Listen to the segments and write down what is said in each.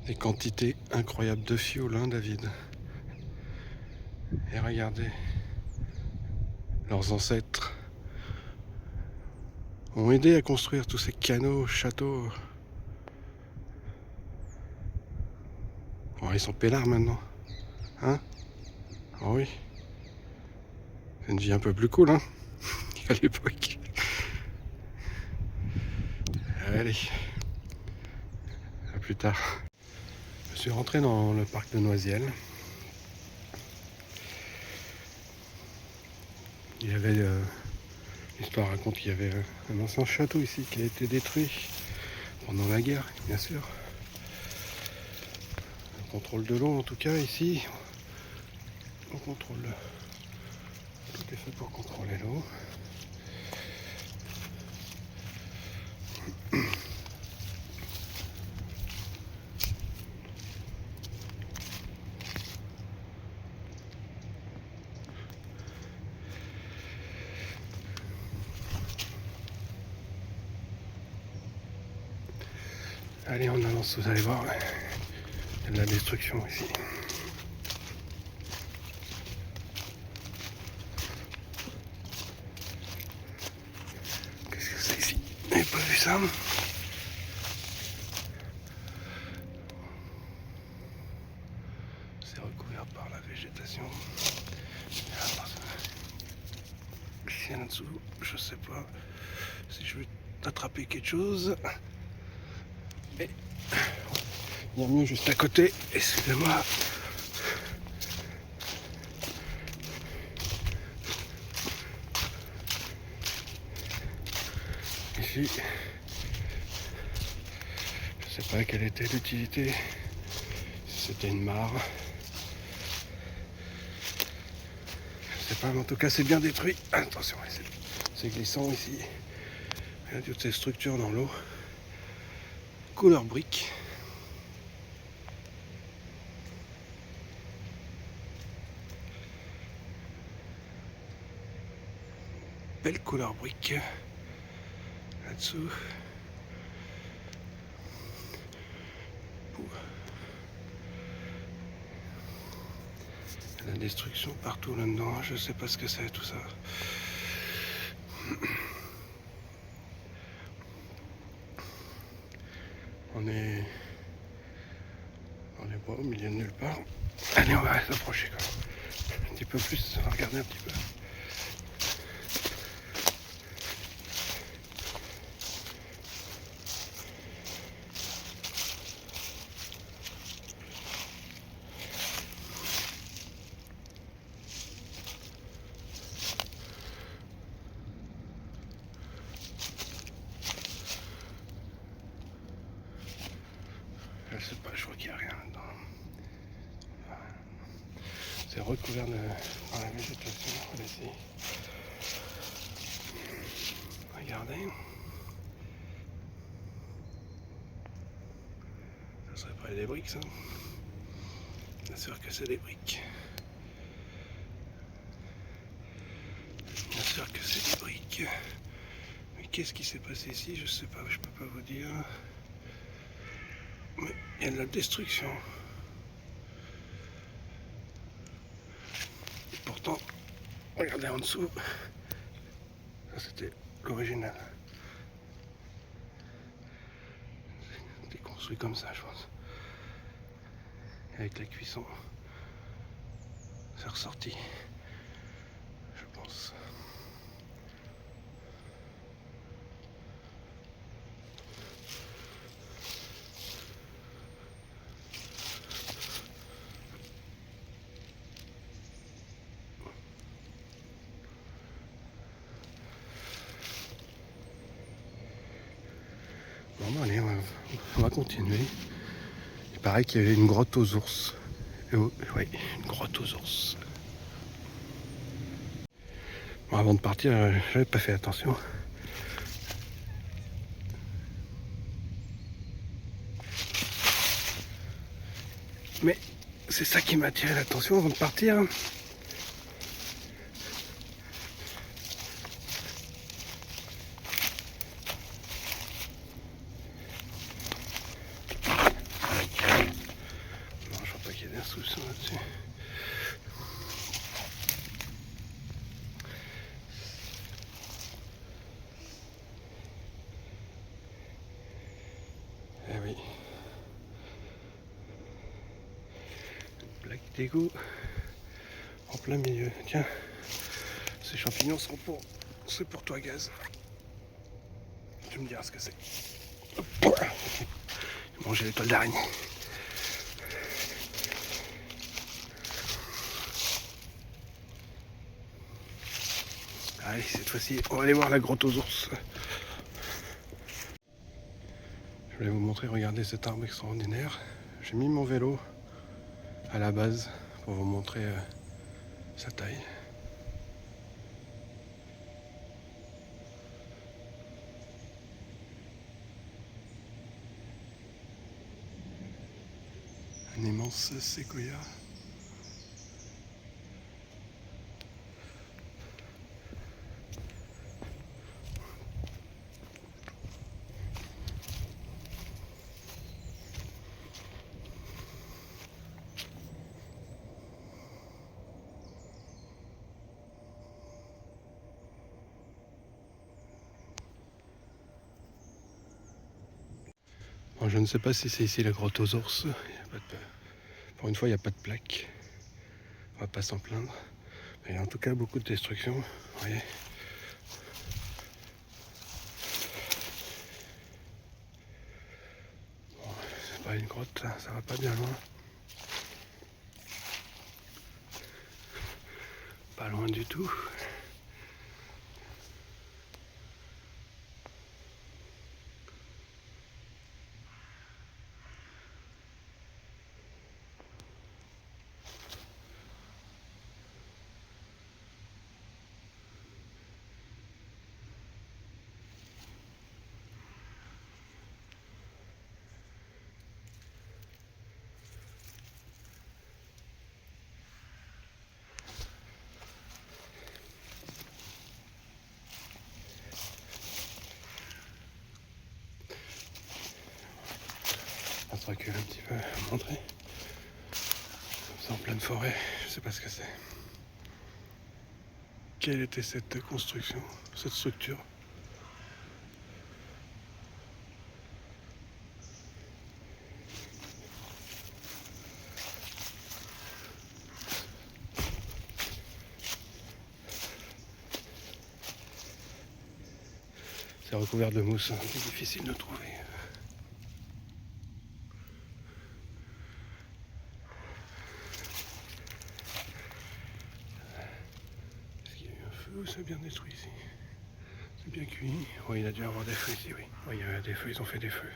Des quantités incroyables de fioul, hein, David. Et regardez, leurs ancêtres ont aidé à construire tous ces canaux, châteaux. Bon, ils sont pélars maintenant, hein? Oh oui. C'est une vie un peu plus cool, hein, à l'époque. Allez, à plus tard. Je suis rentré dans le parc de Noisiel. Il y avait, l'histoire raconte qu'il y avait un ancien château ici qui a été détruit pendant la guerre, bien sûr. Le contrôle de l'eau, en tout cas, ici, on contrôle. Tout est fait pour contrôler l'eau. Allez, on avance, vous allez voir. Il y a de la destruction ici. Qu'est-ce que c'est ici? J'ai pas vu ça. C'est recouvert par la végétation. Ici en dessous, je sais pas si je vais attraper quelque chose. Mais il y a mieux juste à côté. Excusez-moi. Ici, je sais pas quelle était l'utilité. Si c'était une mare. Je sais pas, mais en tout cas c'est bien détruit. Attention, c'est glissant ici. Il y a toutes ces structures dans l'eau. Couleur brique. Belle couleur brique. Là-dessous. La destruction partout là-dedans. Je sais pas ce que c'est tout ça. On est pas au milieu de nulle part. Allez, on va s'approcher quand même. Un petit peu plus, on va regarder un petit peu. Je sais pas, je crois qu'il n'y a rien là-dedans. C'est recouvert par la végétation ici. Regardez. Ça serait pas des briques ça? Bien sûr que c'est des briques. Bien sûr que c'est des briques. Mais qu'est-ce qui s'est passé ici? Je sais pas, je peux pas vous dire. Mais il y a de la destruction. Et pourtant, regardez en dessous. Ça c'était l'original. C'était construit comme ça, je pense. Et avec la cuisson, c'est ressorti. Je pense. Bon, allez, on va continuer. Il paraît qu'il y avait une grotte aux ours. Oui, une grotte aux ours. Bon, avant de partir, j'avais pas fait attention. Mais c'est ça qui m'a attiré l'attention avant de partir. instructions là-dessus. Eh oui. Une plaque d'égout en plein milieu. Tiens, ces champignons sont pour... C'est pour toi, Gaz. Tu me diras ce que c'est. Manger les toiles d'araignée. Allez, cette fois-ci, on va aller voir la grotte aux ours. Je voulais vous montrer, regardez cet arbre extraordinaire. J'ai mis mon vélo à la base pour vous montrer sa taille. Un immense séquoia. Bon, je ne sais pas si c'est ici la grotte aux ours. Pour une fois, il n'y a pas de plaque. On va pas s'en plaindre. Mais il y a en tout cas beaucoup de destruction. Vous voyez. Bon, c'est pas une grotte, ça va pas bien loin. Pas loin du tout. On se recule un petit peu à montrer. C'est en pleine forêt, je sais pas ce que c'est. Quelle était cette construction, cette structure? C'est recouvert de mousse, hein. C'est difficile de trouver. Est-ce qu'il y a eu un feu ou c'est bien détruit ici? C'est bien cuit. Oui, il a dû y avoir des feux ici, oui. Oui, il y a des feux, ils ont fait des feux.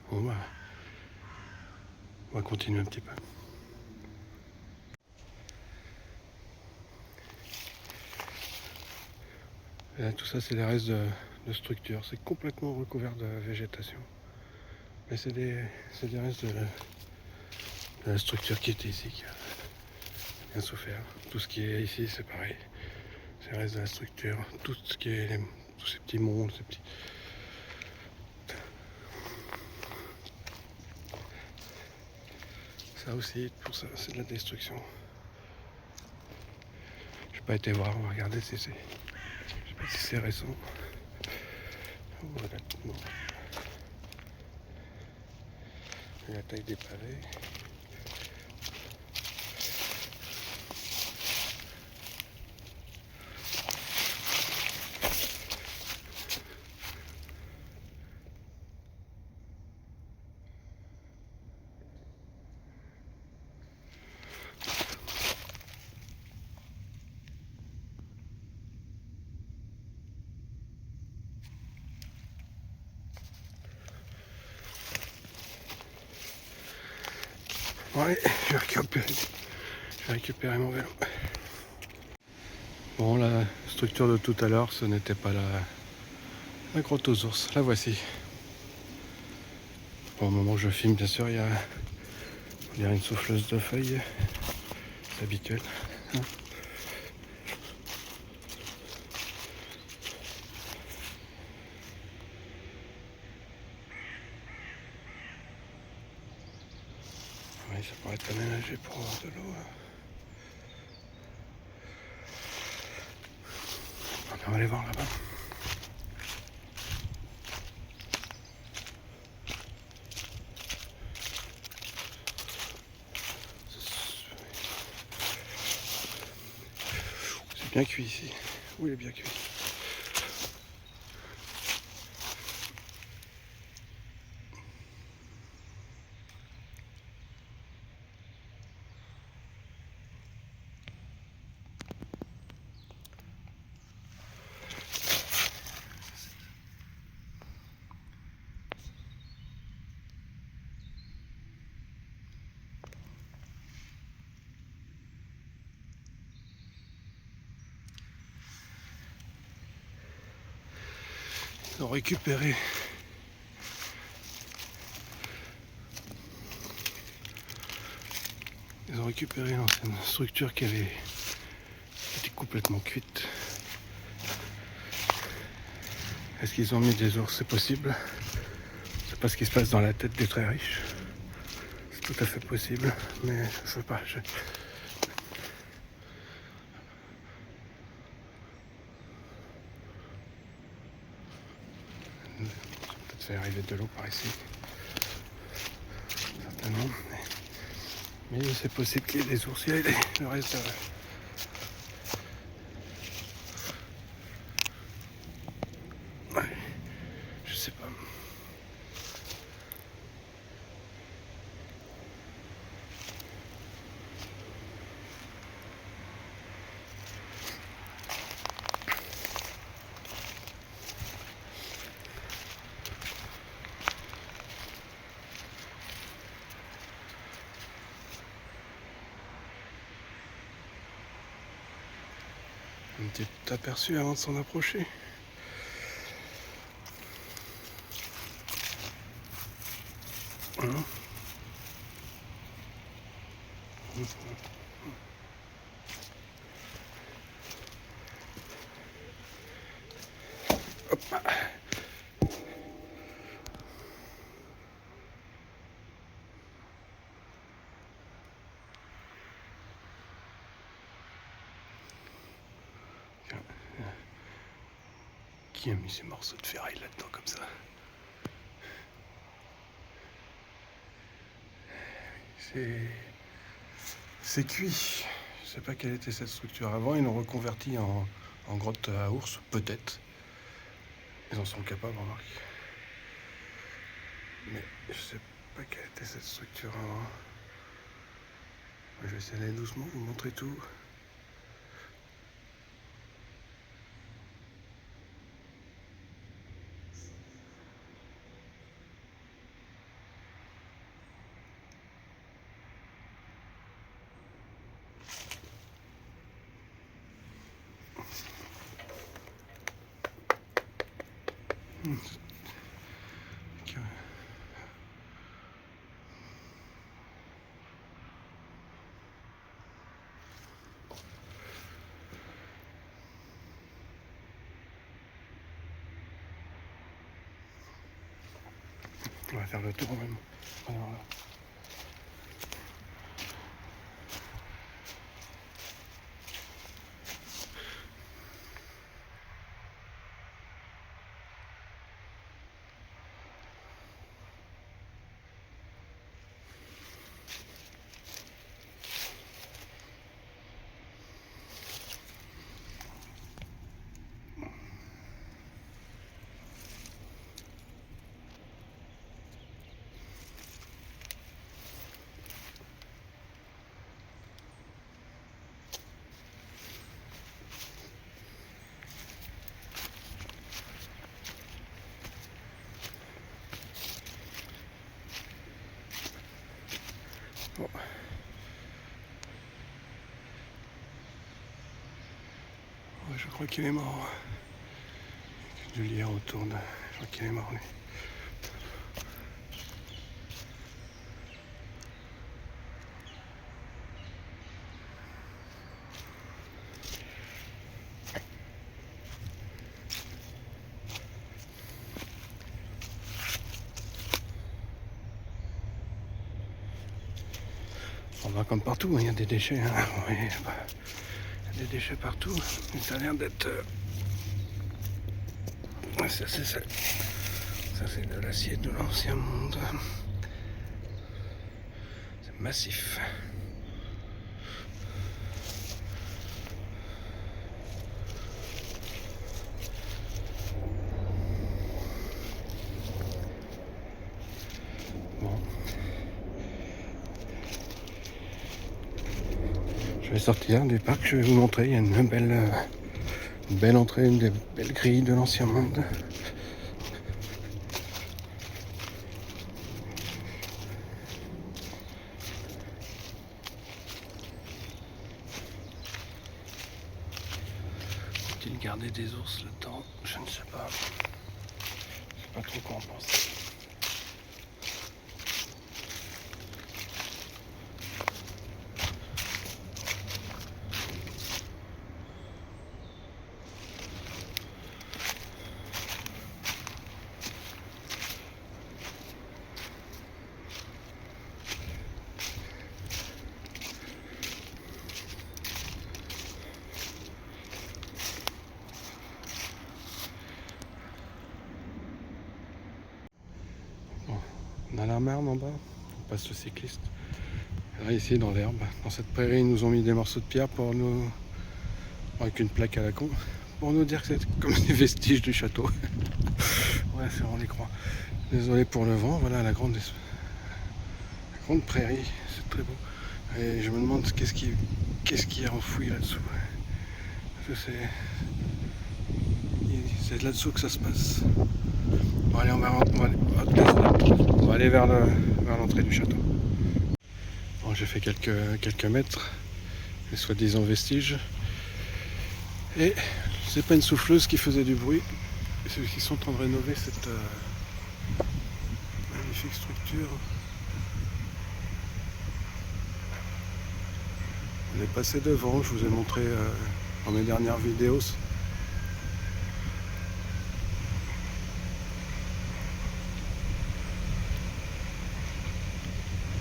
Bon, bah, on va continuer un petit peu. Et là, tout ça, c'est les restes de structures. C'est complètement recouvert de végétation. Mais c'est des restes de la structure qui était ici, qui a bien souffert. Tout ce qui est ici, c'est pareil. C'est le reste de la structure. Tout ce qui est tous ces petits monts, ces petits... Ça aussi, pour ça, c'est de la destruction. Je n'ai pas été voir, on va regarder si c'est... Je sais pas si c'est récent. Voilà, non. La taille des pavés. Ouais, je vais récupérer mon vélo. Bon, la structure de tout à l'heure, ce n'était pas la grotte aux ours. La voici. Bon, au moment où je filme, bien sûr, il y a une souffleuse de feuilles. C'est habituel. Oui, ça pourrait être aménagé pour avoir de l'eau. On va aller voir là-bas. C'est bien cuit ici. Oui, il est bien cuit. Ils ont récupéré l'ancienne structure qui était complètement cuite. Est-ce qu'ils ont mis des ours? C'est possible. C'est pas ce qui se passe dans la tête des très riches. C'est tout à fait possible, mais je sais pas. Peut-être faire arriver de l'eau par ici. Certainement. Mais c'est possible qu'il y ait des ours. Il y a le reste. Ouais, je sais pas. Un petit aperçu avant de s'en approcher. Voilà. Hop. Qui a mis ces morceaux de ferraille là-dedans comme ça? C'est cuit. Je sais pas quelle était cette structure avant. Ils l'ont reconverti en grotte à ours, peut-être. Ils en sont capables, remarque. Mais je sais pas quelle était cette structure avant. Je vais essayer d'aller doucement, vous montrer tout. On va faire le tour même. Alors, là. Bon. Ouais, je crois qu'il est mort. Du lierre autour de. Je crois qu'il est mort lui. va comme partout, hein, il y a des déchets. Hein. Oui, bah, il y a des déchets partout. Et ça a l'air d'être... Ça c'est de l'acier de l'ancien monde. C'est massif. Bon. Je vais sortir du parc, je vais vous montrer. Il y a une belle entrée, une des belles grilles de l'ancien monde. Faut-il garder des ours là-dedans? Je ne sais pas. Je sais pas trop quoi en penser. On a la merde en bas, on passe le cycliste. Là, ici dans l'herbe, dans cette prairie, ils nous ont mis des morceaux de pierre pour nous, avec une plaque à la con, pour nous dire que c'est comme des vestiges du château. Ouais, on les croit. Désolé pour le vent, voilà la grande prairie, c'est très beau. Et je me demande qu'est-ce qui est enfoui là-dessous. C'est là-dessous que ça se passe. Bon, allez, on va aller vers l'entrée du château. Bon, j'ai fait quelques mètres, les soi-disant vestiges. Et c'est pas une souffleuse qui faisait du bruit. C'est ceux qui sont en train de rénover cette magnifique structure. On est passé devant, je vous ai montré dans mes dernières vidéos.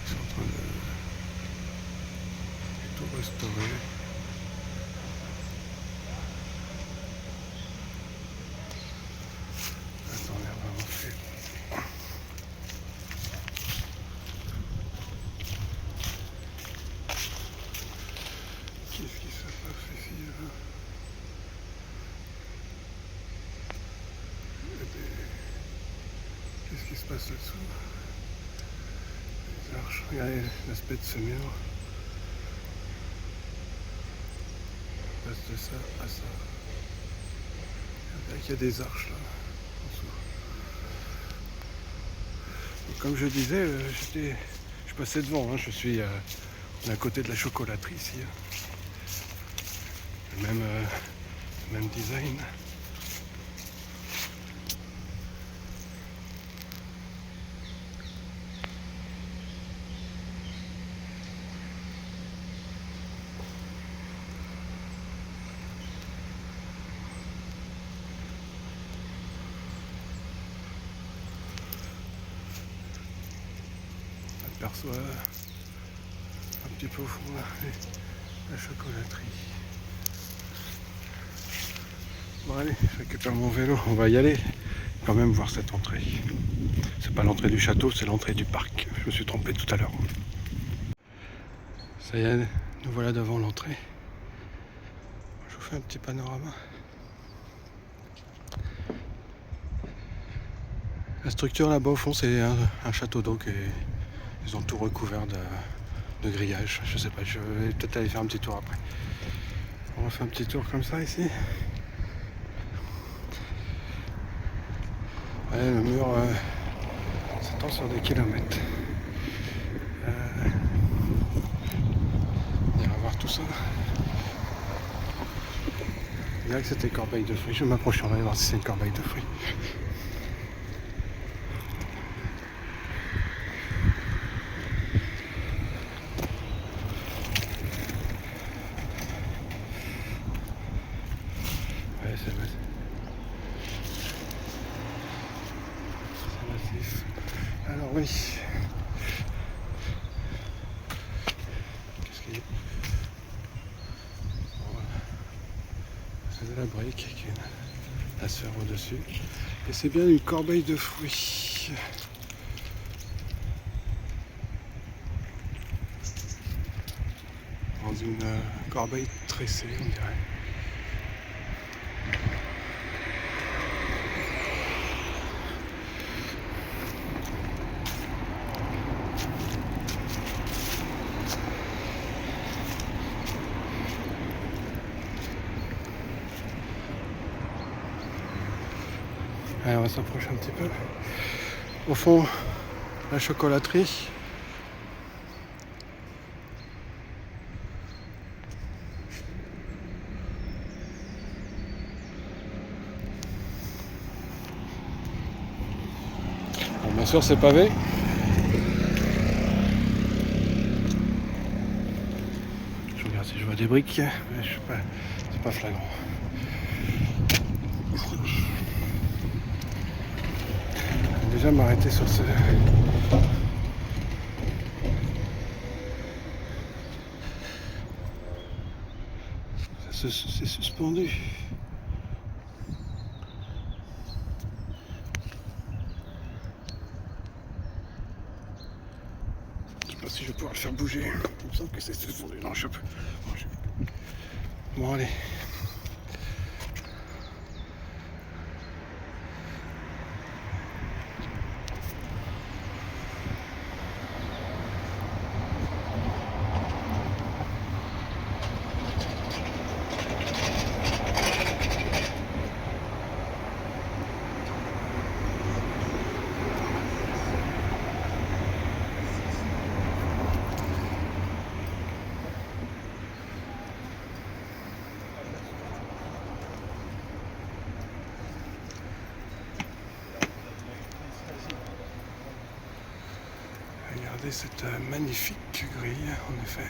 Ils sont en train de tout restaurer. Attends, on va avancer. Qu'est-ce qui se passe ici là? Qu'est-ce qui se passe là-dessous? Les arches, regardez l'aspect de ce mur. On passe de ça à ça. Il y a des arches là. En dessous. Et comme je disais, je passais devant, hein, je suis à côté de la chocolaterie ici. Hein. Le même design. On aperçoit un petit peu au fond là, la chocolaterie. Bon allez, je récupère mon vélo, on va y aller, quand même voir cette entrée. C'est pas l'entrée du château, c'est l'entrée du parc. Je me suis trompé tout à l'heure. Ça y est, nous voilà devant l'entrée. Je vous fais un petit panorama. La structure là-bas au fond, c'est un château d'eau et ils ont tout recouvert de grillage. Je sais pas, je vais peut-être aller faire un petit tour après. On va faire un petit tour comme ça ici. Ouais, le mur s'étend sur des kilomètres. On ira voir tout ça. Je dirais que c'était corbeille de fruits. Je vais m'approcher, on va aller voir si c'est une corbeille de fruits. Ouais, c'est massif. C'est massif. Alors oui. la sphère au-dessus. Et c'est bien une corbeille de fruits. Dans une corbeille tressée, on dirait. Allez, on va s'approcher un petit peu. Au fond, la chocolaterie. Bon, bien sûr, c'est pavé. Je regarde si je vois des briques, mais je sais pas, c'est pas flagrant. Je vais déjà m'arrêter sur ce. C'est suspendu. Je sais pas si je vais pouvoir le faire bouger. Il me semble que c'est suspendu. Non, je peux. Bon, allez. Regardez cette magnifique grille, en effet.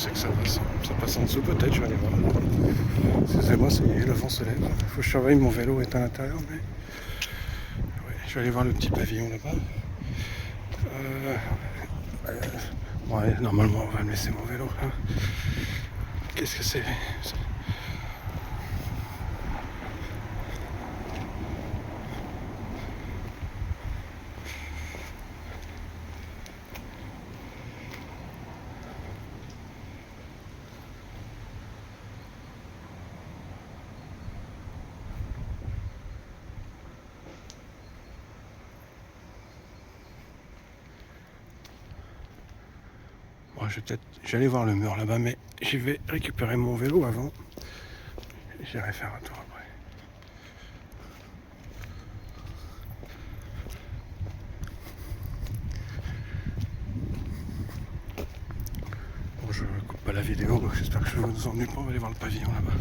C'est que ça passe en dessous peut-être, je vais aller voir. Excusez-moi, le vent se lève. Il faut que je surveille, mon vélo est à l'intérieur, mais ouais, je vais aller voir le petit pavillon là-bas. Ouais, normalement on va me laisser mon vélo là. Qu'est-ce que c'est ? Bon, je vais aller voir le mur là-bas, mais j'y vais récupérer mon vélo avant. J'irai faire un tour après. Bon, je coupe pas la vidéo, donc j'espère que je ne vous ennuie pas. On va aller voir le pavillon là-bas.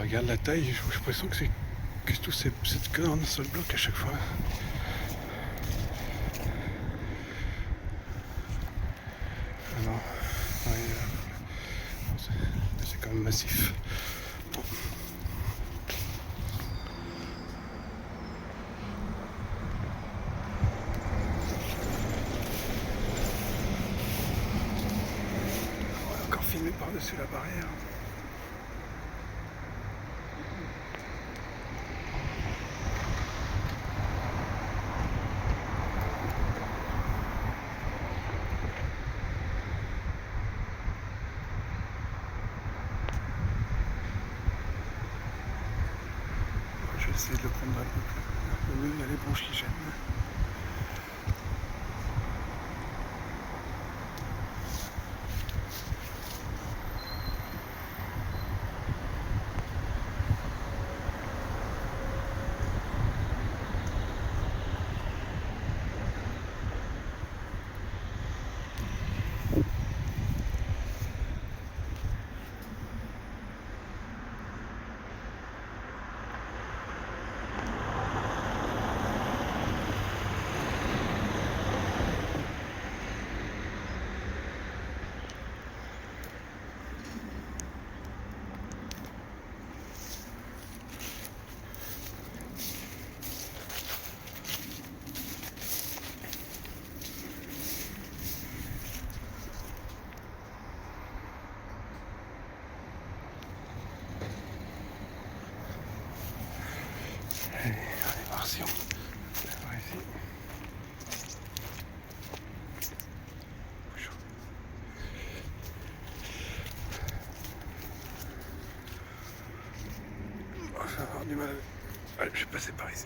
regarde la taille, j'ai l'impression que tout c'est que dans un seul bloc à chaque fois. Ah non, ouais, c'est quand même massif. Bon. On va encore filmer par-dessus la barrière. Je vais essayer de le prendre un peu mieux, il y a les branches qui gênent. Allez, on va voir si on va voir ici. Je vais avoir du mal. Allez, je vais passer par ici.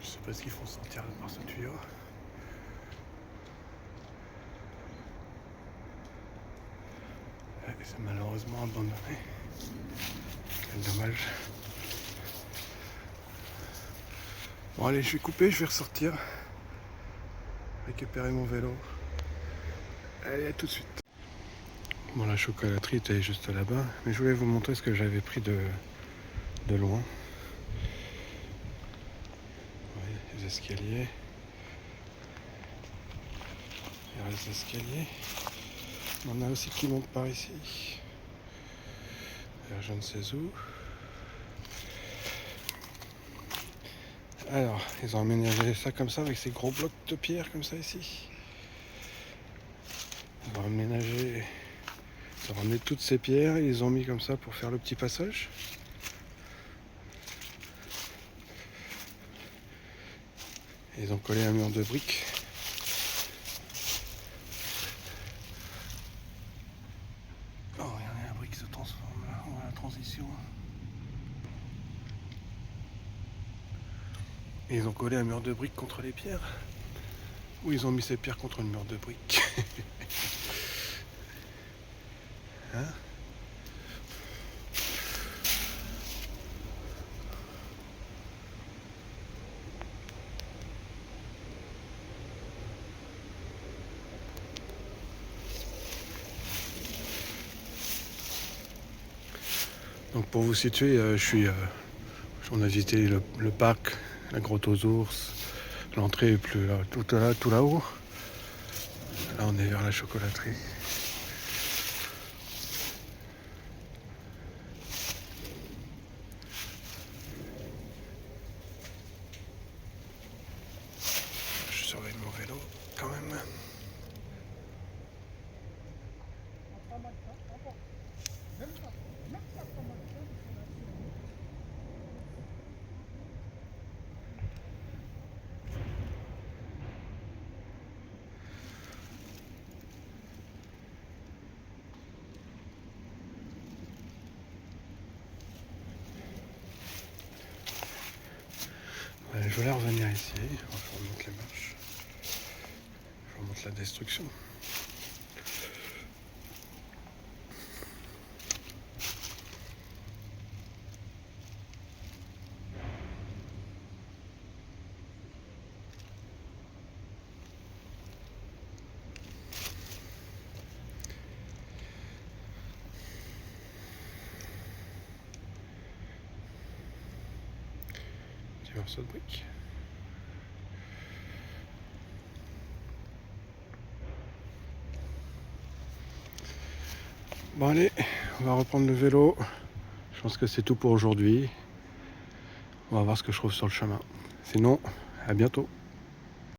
Je sais pas ce qu'ils font sortir par ce tuyau. C'est malheureusement abandonné. Quel dommage. Bon allez, je vais couper, je vais ressortir. Récupérer mon vélo. Allez, à tout de suite. Bon, la chocolaterie était juste là-bas, mais je voulais vous montrer ce que j'avais pris de loin. Oui, les escaliers. Il reste des escaliers. On a aussi qui monte par ici. Vers je ne sais où. Alors, ils ont aménagé ça comme ça, avec ces gros blocs de pierre comme ça ici. Ils ont aménagé, ils ont ramené toutes ces pierres, ils les ont mis comme ça pour faire le petit passage. Et ils ont collé un mur de briques. Oh, regardez la brique qui se transforme là, on voit la transition. Et ils ont collé un mur de briques contre les pierres. Ou ils ont mis ces pierres contre le mur de briques. Hein? Donc pour vous situer, on a visité le parc, la grotte aux ours. L'entrée est plus là, tout là-haut. Là on est vers la chocolaterie. Je surveille mon vélo quand même. je voulais revenir ici. Je remonte les marches. Je remonte la destruction. Petit morceau de brique. Bon allez, on va reprendre le vélo. Je pense que c'est tout pour aujourd'hui. On va voir ce que je trouve sur le chemin. Sinon, à bientôt.